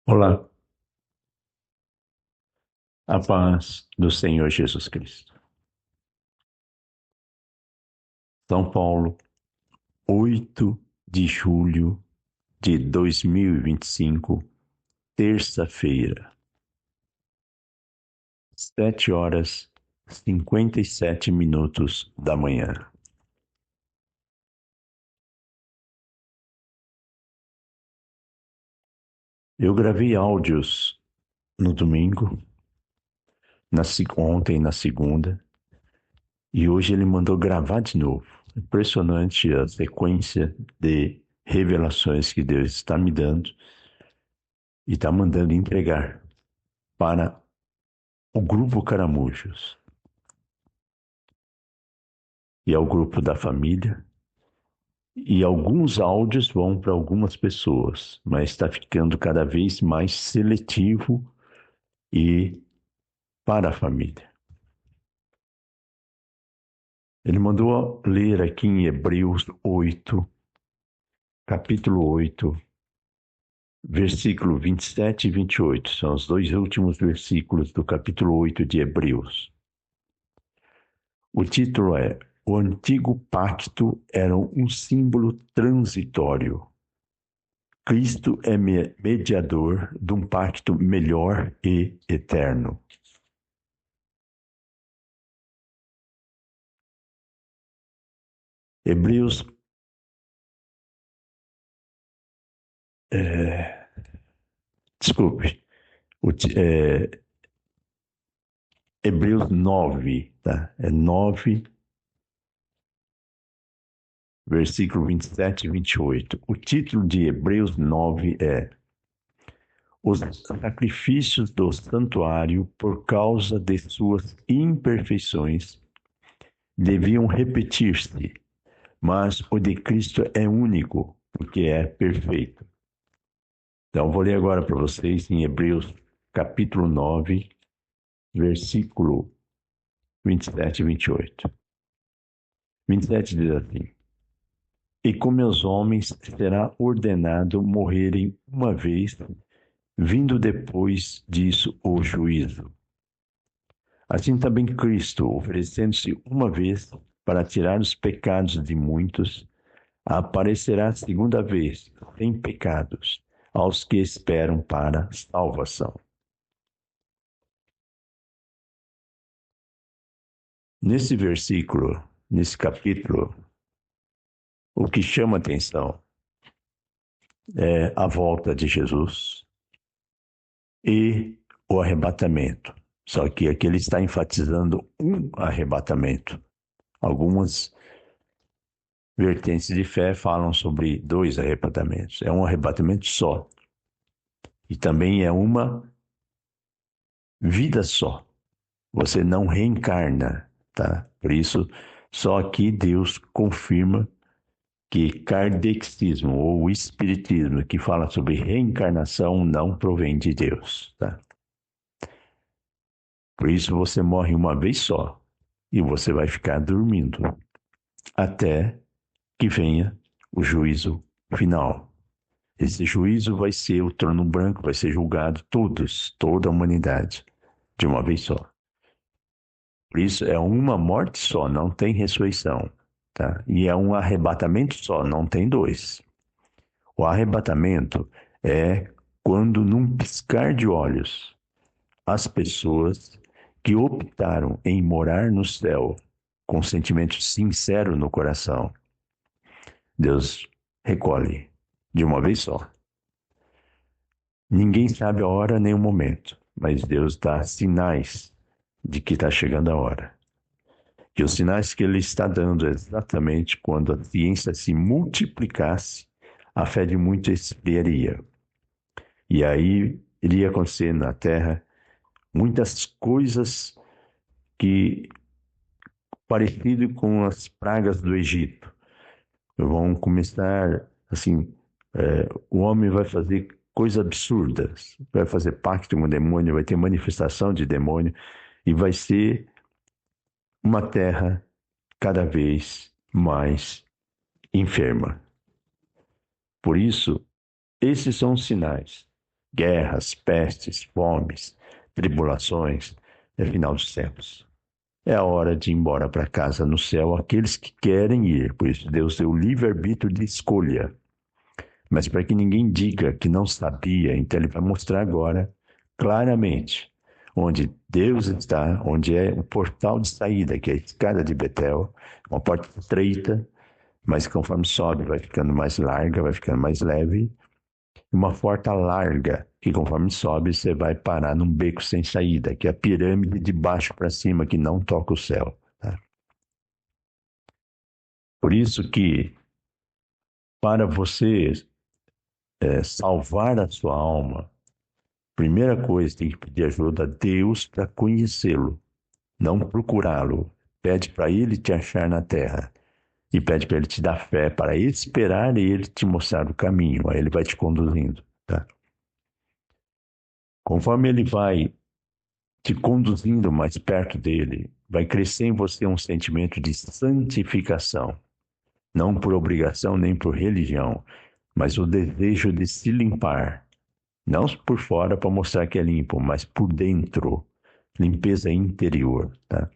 Olá, a paz do Senhor Jesus Cristo. São Paulo, 8 de julho de 2025, terça-feira, 7h57 da manhã. Eu gravei áudios no domingo, ontem na segunda, e hoje ele mandou gravar de novo. Impressionante a sequência de revelações que Deus está me dando e está mandando entregar para o grupo Caramujos e ao grupo da família. E alguns áudios vão para algumas pessoas, mas está ficando cada vez mais seletivo e para a família. Ele mandou ler aqui em Hebreus 8, capítulo 8, versículo 27 e 28. São os dois últimos versículos do capítulo 8 de Hebreus. O título é: O antigo pacto era um símbolo transitório. Cristo é mediador de um pacto melhor e eterno. Hebreus, é, desculpe, Hebreus 9, tá? É 9, versículo 27 e 28. O título de Hebreus 9 é: Os sacrifícios do santuário, por causa de suas imperfeições, deviam repetir-se, mas o de Cristo é único, porque é perfeito. Então, vou ler agora para vocês em Hebreus capítulo 9, versículo 27 e 28. 27 diz assim: E como aos homens será ordenado morrerem uma vez, vindo depois disso o juízo. Assim também Cristo, oferecendo-se uma vez para tirar os pecados de muitos, aparecerá segunda vez, sem pecados, aos que esperam para salvação. Nesse versículo, nesse capítulo, o que chama atenção é a volta de Jesus e o arrebatamento. Só que aqui ele está enfatizando um arrebatamento. Algumas vertentes de fé falam sobre dois arrebatamentos. É um arrebatamento só. E também é uma vida só. Você não reencarna, tá? Por isso, só aqui Deus confirma que kardexismo ou espiritismo, que fala sobre reencarnação, não provém de Deus, tá? Por isso você morre uma vez só e você vai ficar dormindo até que venha o juízo final. Esse juízo vai ser o trono branco, vai ser julgado toda a humanidade, de uma vez só. Por isso é uma morte só, não tem ressurreição, tá? E é um arrebatamento só, não tem dois. O arrebatamento é quando, num piscar de olhos, as pessoas que optaram em morar no céu com sentimento sincero no coração, Deus recolhe de uma vez só. Ninguém sabe a hora nem o momento, mas Deus dá sinais de que está chegando a hora. Que os sinais que Ele está dando é exatamente quando a ciência se multiplicasse, a fé de muitos esfriaria. E aí iria acontecer na Terra muitas coisas que parecido com as pragas do Egito. Vão começar assim, o homem vai fazer coisas absurdas, vai fazer pacto com o demônio, vai ter manifestação de demônio e vai ser uma terra cada vez mais enferma. Por isso, esses são os sinais guerras, pestes, fomes, tribulações, é final dos tempos. É a hora de ir embora para casa no céu aqueles que querem ir, por isso Deus deu o livre-arbítrio de escolha. Mas para que ninguém diga que não sabia, então ele vai mostrar agora claramente onde Deus está, onde é o portal de saída, que é a escada de Betel, uma porta estreita, mas conforme sobe vai ficando mais larga, vai ficando mais leve, uma porta larga, que conforme sobe você vai parar num beco sem saída, que é a pirâmide de baixo para cima, que não toca o céu. Tá? Por isso que, para você salvar a sua alma, primeira coisa, tem que pedir ajuda a Deus para conhecê-lo, não procurá-lo. Pede para ele te achar na terra e pede para ele te dar fé para esperar e ele te mostrar o caminho. Aí ele vai te conduzindo, tá? Conforme ele vai te conduzindo mais perto dele, vai crescer em você um sentimento de santificação, não por obrigação nem por religião, mas o desejo de se limpar. Não por fora para mostrar que é limpo, mas por dentro. Limpeza interior, tá?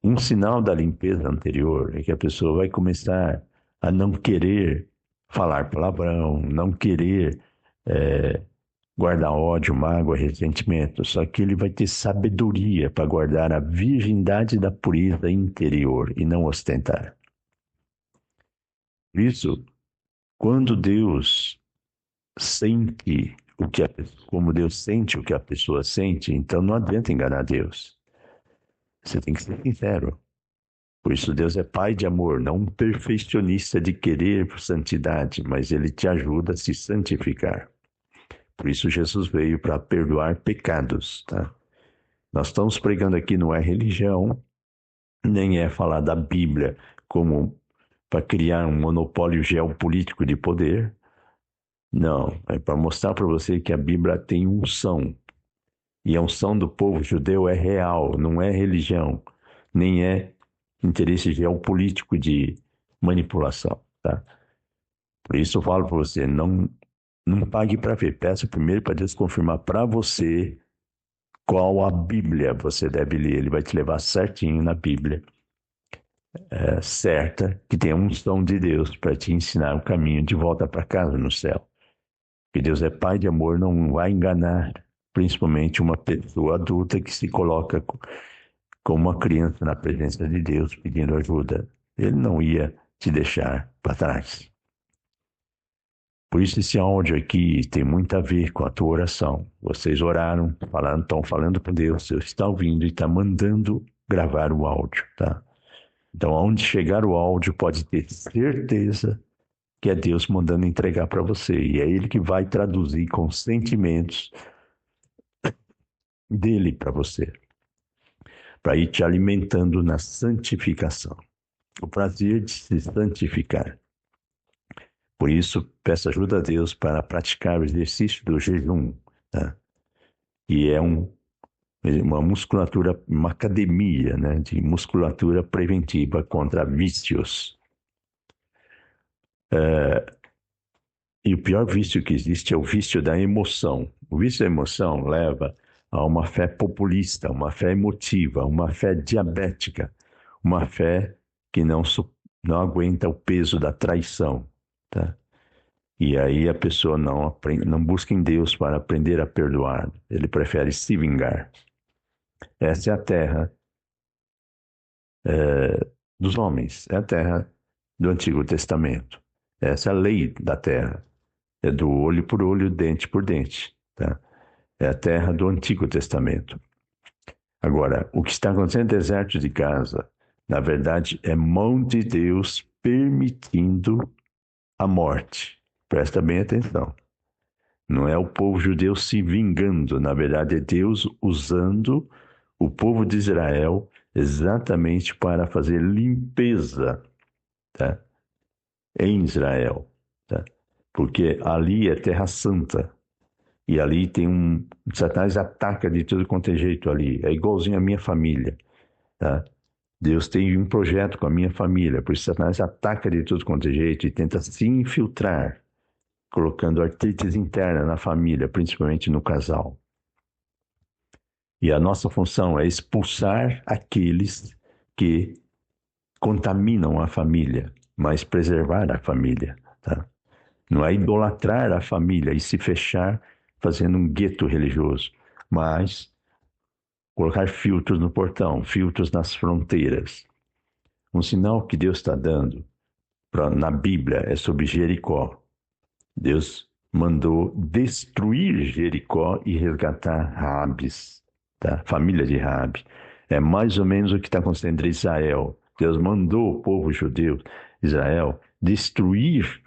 Um sinal da limpeza anterior é que a pessoa vai começar a não querer falar palavrão, não querer guardar ódio, mágoa, ressentimento. Só que ele vai ter sabedoria para guardar a virgindade da pureza interior e não ostentar. Por isso, quando Deus sente o que como Deus sente o que a pessoa sente, então não adianta enganar Deus. Você tem que ser sincero. Por isso Deus é pai de amor, não um perfeccionista de querer santidade, mas ele te ajuda a se santificar. Por isso Jesus veio para perdoar pecados, tá? Nós estamos pregando aqui não é religião, nem é falar da Bíblia como para criar um monopólio geopolítico de poder. Não, é para mostrar para você que a Bíblia tem unção. E a unção do povo judeu é real, não é religião, nem é interesse geopolítico de manipulação, tá? Por isso eu falo para você, não pague para ver, peça primeiro para Deus confirmar para você qual a Bíblia você deve ler. Ele vai te levar certinho na Bíblia, certa, que tem a unção de Deus para te ensinar o caminho de volta para casa no céu. Que Deus é pai de amor, não vai enganar, principalmente uma pessoa adulta que se coloca como uma criança na presença de Deus pedindo ajuda. Ele não ia te deixar para trás. Por isso esse áudio aqui tem muito a ver com a tua oração. Vocês oraram, estão falando com Deus, Deus está ouvindo e está mandando gravar o áudio, tá? Então, aonde chegar o áudio, pode ter certeza que é Deus mandando entregar para você. E é Ele que vai traduzir com sentimentos dele para você, para ir te alimentando na santificação. O prazer de se santificar. Por isso, peço ajuda a Deus para praticar o exercício do jejum, tá? E é uma musculatura, uma academia, né, de musculatura preventiva contra vícios. E o pior vício que existe é o vício da emoção. O vício da emoção leva a uma fé populista, uma fé emotiva, uma fé diabética, uma fé que não aguenta o peso da traição, tá? E aí a pessoa não busca em Deus para aprender a perdoar. Ele prefere se vingar. Essa é a terra dos homens. É a terra do Antigo Testamento. Essa é a lei da terra. É do olho por olho, dente por dente. Tá? É a terra do Antigo Testamento. Agora, o que está acontecendo no deserto de Gaza, na verdade, é mão de Deus permitindo a morte. Presta bem atenção. Não é o povo judeu se vingando, na verdade é Deus usando o povo de Israel exatamente para fazer limpeza, tá? Em Israel, tá? Porque ali é terra santa e ali tem Satanás ataca de tudo quanto é jeito ali, é igualzinho a minha família, tá? Deus tem um projeto com a minha família, por isso Satanás ataca de tudo quanto é jeito e tenta se infiltrar colocando artrite interna na família, principalmente no casal. E a nossa função é expulsar aqueles que contaminam a família, mas preservar a família, tá? Não é idolatrar a família e se fechar fazendo um gueto religioso, mas colocar filtros no portão, filtros nas fronteiras. Um sinal que Deus está dando na Bíblia é sobre Jericó. Deus mandou destruir Jericó e resgatar Raabes, tá? Família de Raabe. É mais ou menos o que está acontecendo em Israel. Deus mandou o povo judeu, Israel, destruir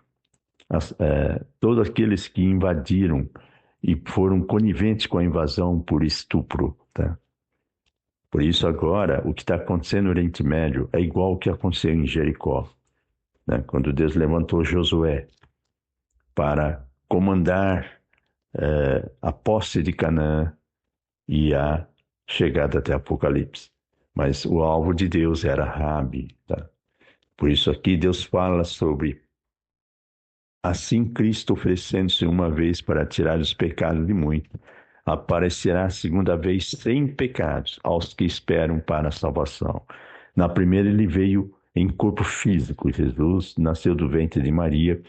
todos aqueles que invadiram e foram coniventes com a invasão por estupro, tá? Por isso agora, o que está acontecendo no Oriente Médio é igual ao que aconteceu em Jericó, né? Quando Deus levantou Josué para comandar a posse de Canaã e a chegada até Apocalipse. Mas o alvo de Deus era Raabe, tá? Por isso aqui Deus fala sobre assim Cristo oferecendo-se uma vez para tirar os pecados de muitos, aparecerá a segunda vez sem pecados aos que esperam para a salvação. Na primeira ele veio em corpo físico, Jesus nasceu do ventre de Maria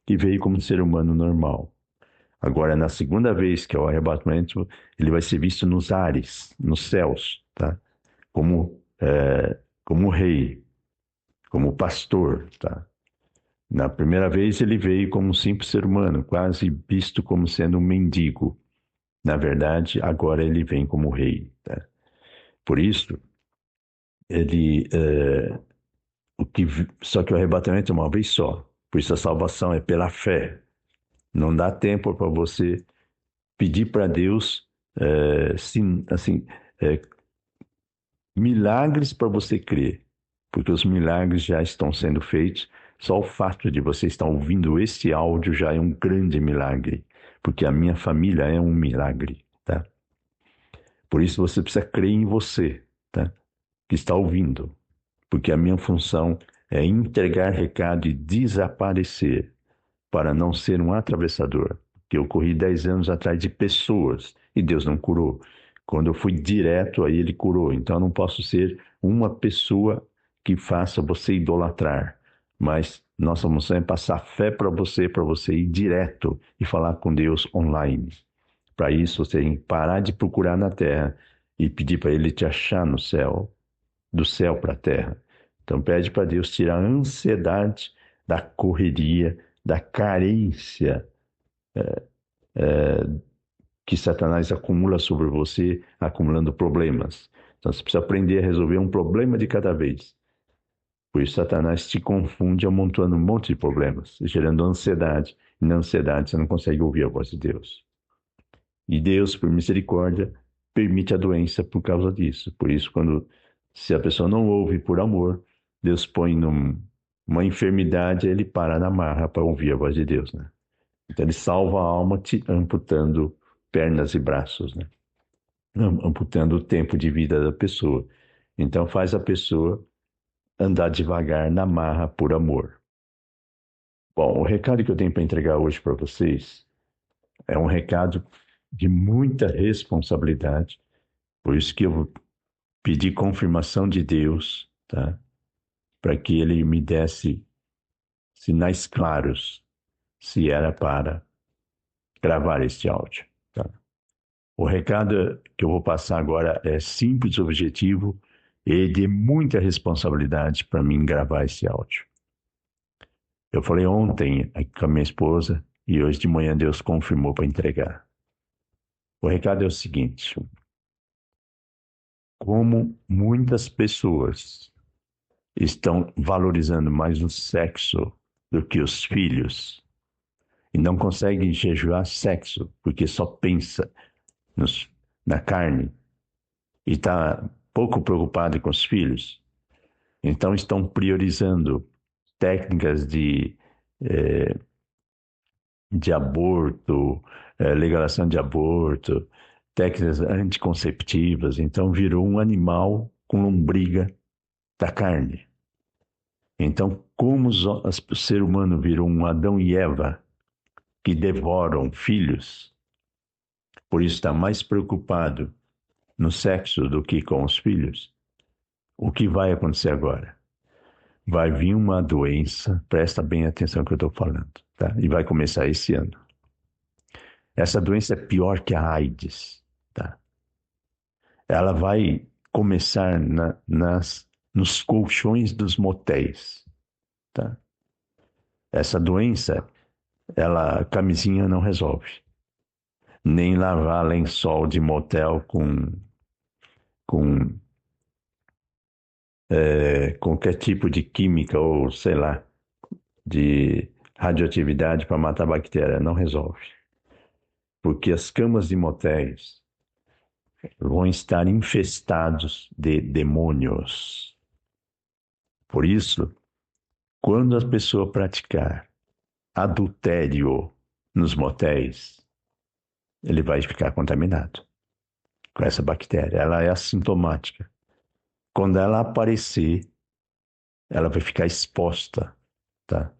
e veio como ser humano normal. Agora, na segunda vez, que é o arrebatamento, ele vai ser visto nos ares, nos céus, tá? Como rei, como pastor, tá? Na primeira vez ele veio como um simples ser humano, quase visto como sendo um mendigo. Na verdade, agora ele vem como rei, tá? Por isso, ele, só que o arrebatamento é uma vez só. Por isso a salvação é pela fé. Não dá tempo para você pedir para Deus, sim, assim, milagres para você crer, porque os milagres já estão sendo feitos. Só o fato de você estar ouvindo este áudio já é um grande milagre, porque a minha família é um milagre, tá? Por isso você precisa crer em você, tá? Que está ouvindo, porque a minha função é entregar recado e desaparecer para não ser um atravessador. Que eu corri 10 anos atrás de pessoas e Deus não curou. Quando eu fui direto, aí ele curou. Então eu não posso ser uma pessoa que faça você idolatrar. Mas nossa função é passar fé para você ir direto e falar com Deus online. Para isso, você tem que parar de procurar na terra e pedir para ele te achar no céu, do céu para a terra. Então pede para Deus tirar a ansiedade da correria, da carência que Satanás acumula sobre você, acumulando problemas. Então você precisa aprender a resolver um problema de cada vez. Por isso Satanás te confunde amontoando um monte de problemas, gerando ansiedade. E na ansiedade você não consegue ouvir a voz de Deus. E Deus, por misericórdia, permite a doença por causa disso. Por isso, se a pessoa não ouve por amor, Deus põe numa enfermidade, ele para na marra para ouvir a voz de Deus, né? Então ele salva a alma te amputando pernas e braços, né? Amputando o tempo de vida da pessoa. Então faz a pessoa andar devagar na marra por amor. Bom, o recado que eu tenho para entregar hoje para vocês é um recado de muita responsabilidade. Por isso que eu vou pedir confirmação de Deus, tá? Para que ele me desse sinais claros se era para gravar este áudio, tá? O recado que eu vou passar agora é simples, objetivo e de muita responsabilidade para mim gravar esse áudio. Eu falei ontem com a minha esposa e hoje de manhã Deus confirmou para entregar. O recado é o seguinte: como muitas pessoas estão valorizando mais o sexo do que os filhos e não conseguem jejuar sexo porque só pensa na carne e está pouco preocupado com os filhos, então estão priorizando técnicas de aborto, legalização de aborto, técnicas anticonceptivas, então virou um animal com lombriga da carne. Então, como o ser humano virou um Adão e Eva, que devoram filhos, por isso está mais preocupado no sexo do que com os filhos, o que vai acontecer agora? Vai vir uma doença, presta bem atenção no que eu estou falando, tá? E vai começar esse ano. Essa doença é pior que a AIDS, tá? Ela vai começar nos colchões dos motéis, tá? Essa doença, a camisinha não resolve. Nem lavar lençol de motel com qualquer tipo de química ou, sei lá, de radioatividade para matar a bactéria. Não resolve. Porque as camas de motéis vão estar infestados de demônios. Por isso, quando a pessoa praticar adultério nos motéis, ele vai ficar contaminado com essa bactéria. Ela é assintomática. Quando ela aparecer, ela vai ficar exposta, tá?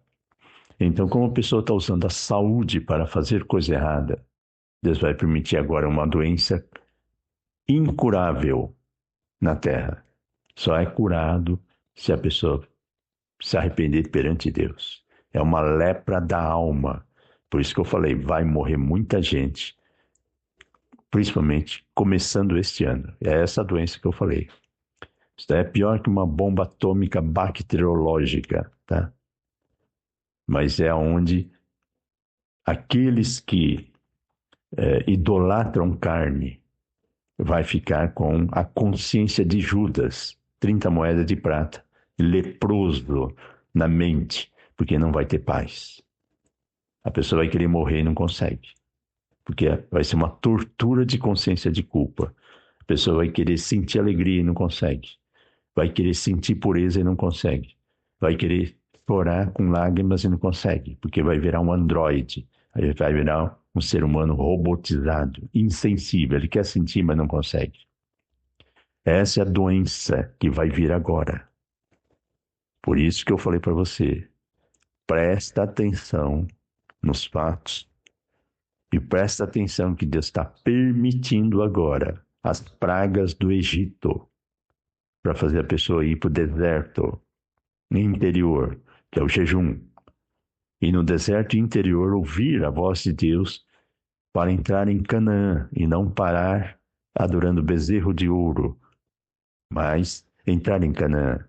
Então, como a pessoa está usando a saúde para fazer coisa errada, Deus vai permitir agora uma doença incurável na Terra. Só é curado se a pessoa se arrepender perante Deus. É uma lepra da alma. Por isso que eu falei, vai morrer muita gente, principalmente começando este ano. É essa doença que eu falei. Isso é pior que uma bomba atômica bacteriológica, tá? Mas é onde aqueles que idolatram carne vai ficar com a consciência de Judas, 30 moedas de prata, leproso na mente, porque não vai ter paz. A pessoa vai querer morrer e não consegue, porque vai ser uma tortura de consciência de culpa. A pessoa vai querer sentir alegria e não consegue. Vai querer sentir pureza e não consegue. Vai querer chorar com lágrimas e não consegue, porque vai virar um androide. Aí vai virar um ser humano robotizado, insensível. Ele quer sentir, mas não consegue. Essa é a doença que vai vir agora. Por isso que eu falei para você, presta atenção nos fatos e presta atenção que Deus está permitindo agora as pragas do Egito para fazer a pessoa ir para o deserto interior, que é o jejum. E no deserto interior ouvir a voz de Deus para entrar em Canaã e não parar adorando bezerro de ouro, mas entrar em Canaã.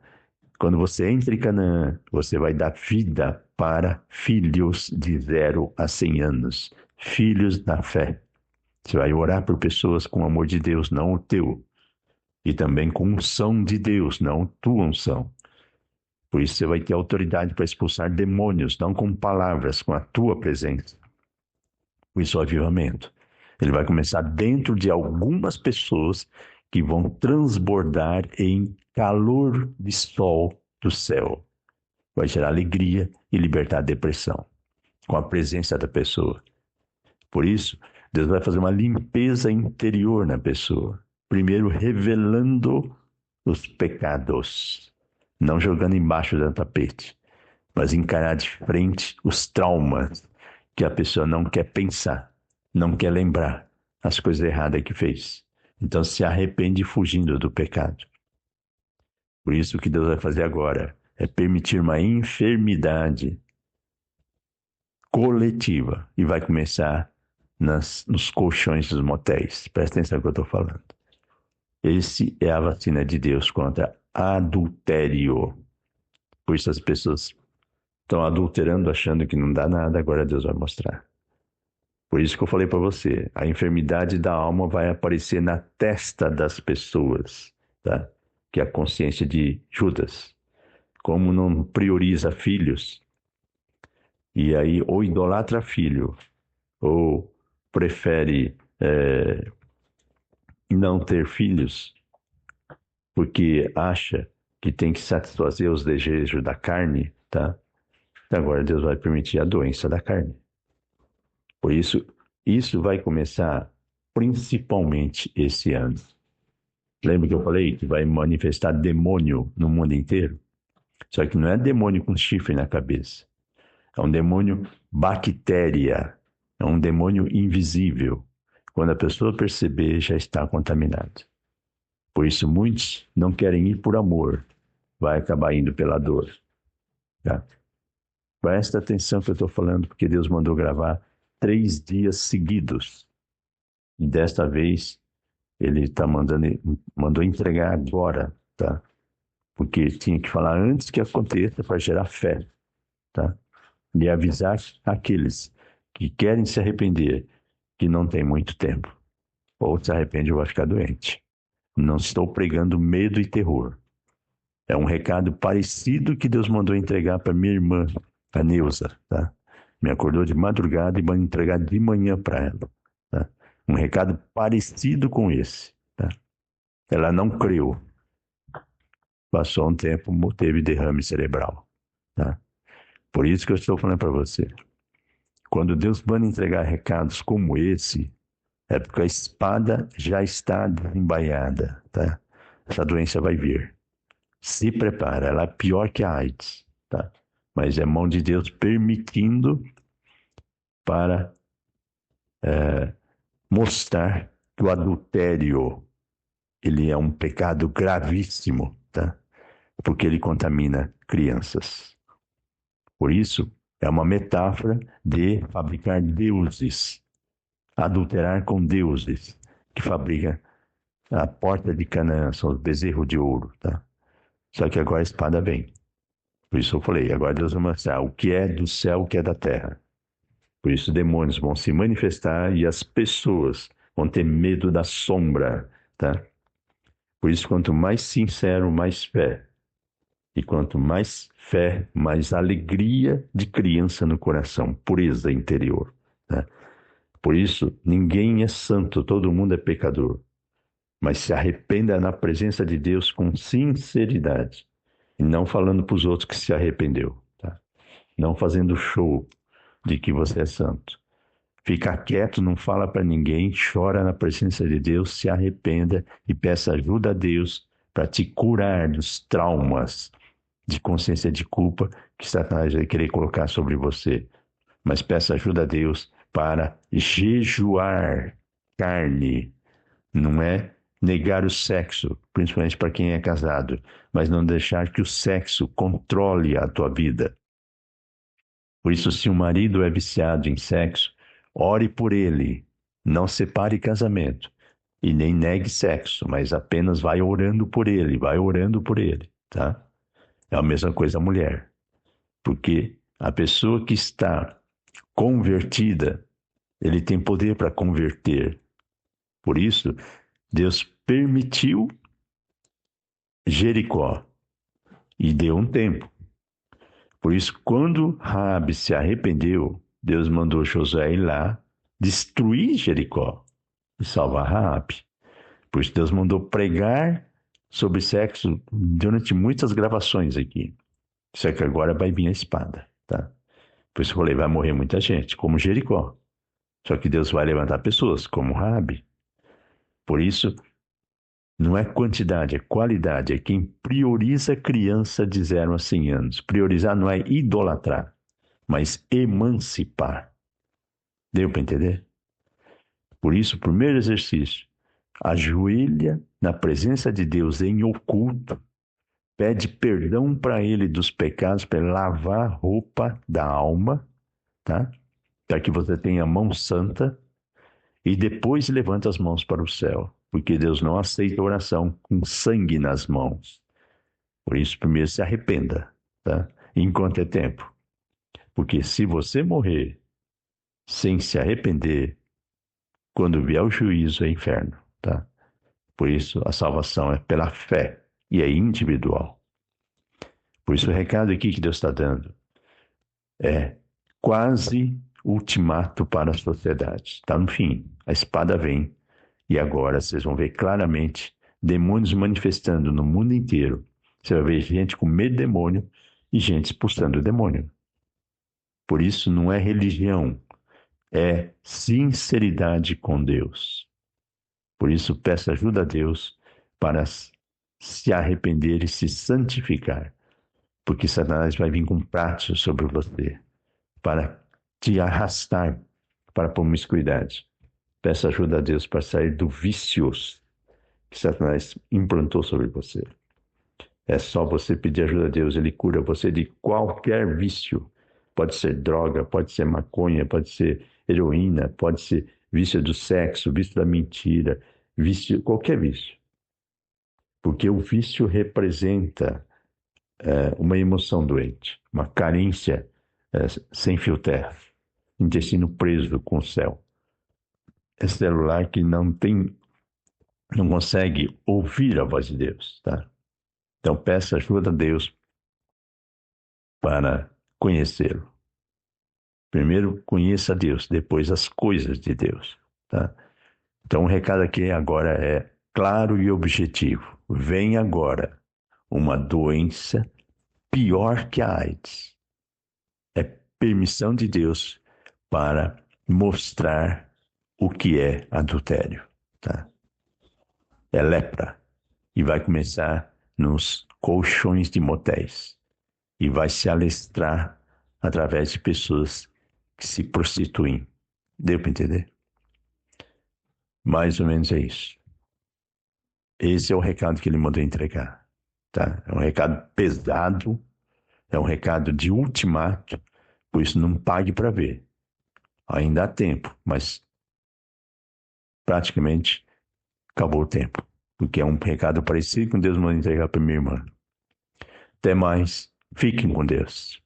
Quando você entra em Canaã, você vai dar vida para filhos de 0 a 100 anos, filhos da fé. Você vai orar por pessoas com o amor de Deus, não o teu. E também com unção de Deus, não tua unção. Por isso você vai ter autoridade para expulsar demônios, não com palavras, com a tua presença. Por isso o avivamento. Ele vai começar dentro de algumas pessoas que vão transbordar em calor de sol do céu. Vai gerar alegria e libertar a depressão com a presença da pessoa. Por isso, Deus vai fazer uma limpeza interior na pessoa. Primeiro, revelando os pecados, não jogando embaixo do tapete, mas encarar de frente os traumas que a pessoa não quer pensar, não quer lembrar as coisas erradas que fez. Então se arrepende fugindo do pecado. Por isso o que Deus vai fazer agora é permitir uma enfermidade coletiva e vai começar nos colchões dos motéis. Presta atenção no que eu estou falando. Esse é a vacina de Deus contra adultério. Por isso as pessoas estão adulterando, achando que não dá nada, agora Deus vai mostrar. Por isso que eu falei para você, a enfermidade da alma vai aparecer na testa das pessoas, tá? Que é a consciência de Judas. Como não prioriza filhos, e aí ou idolatra filho, ou prefere não ter filhos, porque acha que tem que satisfazer os desejos da carne, tá? Agora Deus vai permitir a doença da carne. Por isso, isso vai começar principalmente esse ano. Lembra que eu falei que vai manifestar demônio no mundo inteiro? Só que não é demônio com chifre na cabeça. É um demônio bactéria É um demônio invisível. Quando a pessoa perceber, já está contaminado. Por isso, muitos não querem ir por amor, vai acabar indo pela dor. Tá? Presta atenção que eu estou falando, porque Deus mandou gravar 3 dias seguidos. E desta vez, Ele mandou entregar agora, tá? Porque tinha que falar antes que aconteça para gerar fé, tá? E avisar aqueles que querem se arrepender que não tem muito tempo. Ou se arrepende ou vai ficar doente. Não estou pregando medo e terror. É um recado parecido que Deus mandou entregar para minha irmã, a Neuza, tá? Me acordou de madrugada e mandou entregar de manhã para ela, tá? Um recado parecido com esse, tá? Ela não creu. Passou um tempo, teve derrame cerebral, tá? Por isso que eu estou falando para você. Quando Deus manda entregar recados como esse, é porque a espada já está desembaiada, tá? Essa doença vai vir. Se prepara, ela é pior que a AIDS, tá? Mas é mão de Deus permitindo para mostrar que o adultério, ele é um pecado gravíssimo, tá? Porque ele contamina crianças. Por isso, é uma metáfora de fabricar deuses, adulterar com deuses, que fabrica a porta de Canaã, são os bezerros de ouro, tá? Só que agora a espada vem. Por isso eu falei, agora Deus vai mostrar o que é do céu, o que é da terra. Por isso demônios vão se manifestar e as pessoas vão ter medo da sombra, tá? Por isso, quanto mais sincero, mais fé. E quanto mais fé, mais alegria de criança no coração, pureza interior, tá? Por isso, ninguém é santo, todo mundo é pecador. Mas se arrependa na presença de Deus com sinceridade. E não falando para os outros que se arrependeu, tá? Não fazendo show de que você é santo. Fica quieto, não fala para ninguém, chora na presença de Deus, se arrependa e peça ajuda a Deus para te curar dos traumas de consciência de culpa que Satanás vai querer colocar sobre você. Mas peça ajuda a Deus para jejuar carne. Não é negar o sexo, principalmente para quem é casado, mas não deixar que o sexo controle a tua vida. Por isso, se o marido é viciado em sexo, ore por ele. Não separe casamento e nem negue sexo, mas apenas vai orando por ele, vai orando por ele, tá? É a mesma coisa a mulher. Porque a pessoa que está convertida, ele tem poder para converter. Por isso, Deus permitiu Jericó e deu um tempo. Por isso, quando Raabe se arrependeu, Deus mandou Josué ir lá destruir Jericó e salvar Raabe. Por isso, Deus mandou pregar sobre sexo durante muitas gravações aqui. Só que agora vai vir a espada, tá? Por isso eu falei, vai morrer muita gente, como Jericó. Só que Deus vai levantar pessoas, como Raabe. Por isso, não é quantidade, é qualidade. É quem prioriza criança de 0 a 100 anos. Priorizar não é idolatrar, mas emancipar. Deu para entender? Por isso, o primeiro exercício, ajoelha na presença de Deus em oculto, pede perdão para Ele dos pecados, para lavar a roupa da alma, tá? Para que você tenha a mão santa, e depois levanta as mãos para o céu, porque Deus não aceita oração com sangue nas mãos. Por isso, primeiro se arrependa, tá? Enquanto é tempo. Porque se você morrer sem se arrepender, quando vier o juízo é inferno, tá? Por isso, a salvação é pela fé e é individual. Por isso, o recado aqui que Deus está dando é quase ultimato para a sociedade. Está no fim. A espada vem e agora vocês vão ver claramente demônios manifestando no mundo inteiro. Você vai ver gente com medo de demônio e gente expulsando o demônio. Por isso não é religião, é sinceridade com Deus. Por isso peça ajuda a Deus para se arrepender e se santificar. Porque Satanás vai vir com pratos sobre você para te arrastar para a promiscuidade. Peça ajuda a Deus para sair do vícios que Satanás implantou sobre você. É só você pedir ajuda a Deus, Ele cura você de qualquer vício. Pode ser droga, pode ser maconha, pode ser heroína, pode ser vício do sexo, vício da mentira, vício, qualquer vício. Porque o vício representa uma emoção doente, uma carência sem fio terra, intestino preso com o céu. É celular que não consegue ouvir a voz de Deus, tá? Então peça ajuda a Deus para conhecê-lo. Primeiro conheça Deus, depois as coisas de Deus, tá? Então o recado aqui agora é claro e objetivo. Vem agora uma doença pior que a AIDS. É permissão de Deus para mostrar o que é adultério, tá? É lepra e vai começar nos colchões de motéis e vai se alastrar através de pessoas que se prostituem. Deu para entender? Mais ou menos é isso. Esse é o recado que ele mandou entregar, tá? É um recado pesado, é um recado de ultimato, por isso não pague para ver. Ainda há tempo, mas praticamente acabou o tempo, porque é um recado parecido com Deus mandou entregar para minha irmã. Até mais, fiquem com Deus.